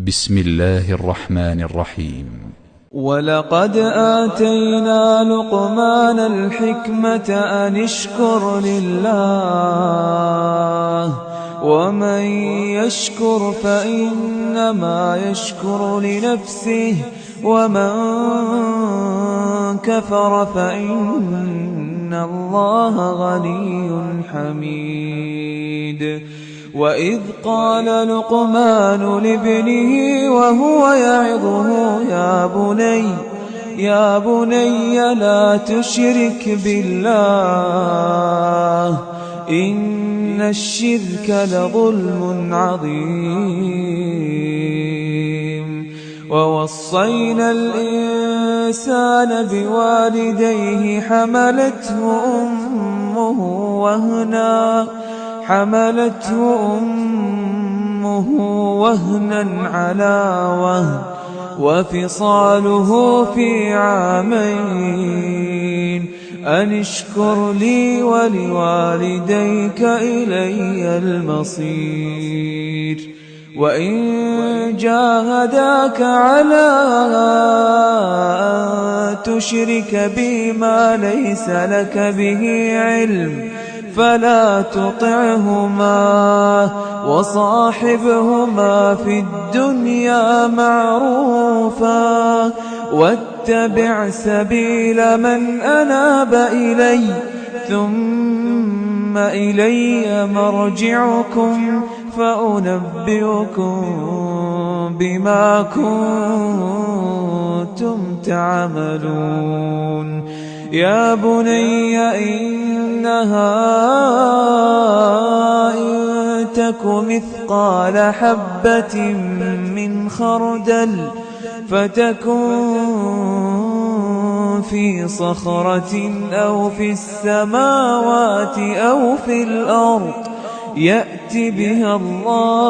بسم الله الرحمن الرحيم. ولقد آتينا لقمان الحكمة أن اشكر لله ومن يشكر فإنما يشكر لنفسه ومن كفر فإن الله غني حميد. وإذ قال لقمان لابنه وهو يعظه يا بني لا تشرك بالله إن الشرك لظلم عظيم. ووصينا الإنسان بوالديه حملته أمه وهنا على وهن وفصاله في عامين أن اشكر لي ولوالديك إلي المصير. وإن جاهداك على أن تشرك بي ما ليس لك به علم فلا تطعهما وصاحبهما في الدنيا معروفا واتبع سبيل من أناب إلي ثم إلي مرجعكم فأنبئكم بما كنتم تعملون. يا بني إنها إن تك مثقال حبة من خردل فتكن في صخرة أو في السماوات أو في الأرض يأت بها الله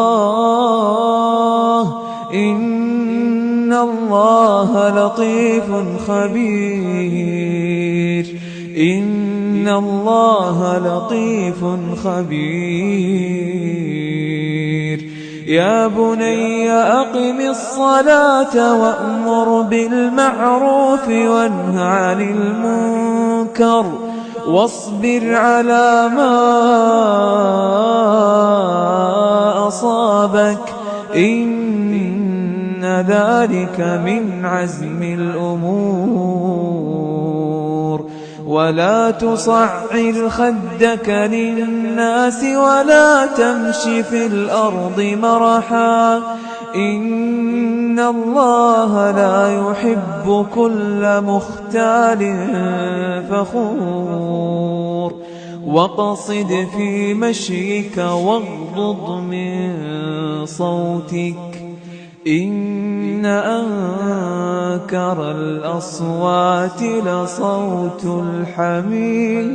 إن الله لطيف خبير. إن الله لطيف خبير. يا بني أقم الصلاة وأمر بالمعروف وانه عن المنكر واصبر على ما أصابك إن ذلك من عزم الأمور. ولا تصعر خدك للناس ولا تمش في الأرض مرحا إن الله لا يحب كل مختال فخور. واقصد في مشيك واغضض من صوتك إن أنكر الأصوات لصوت الحمير.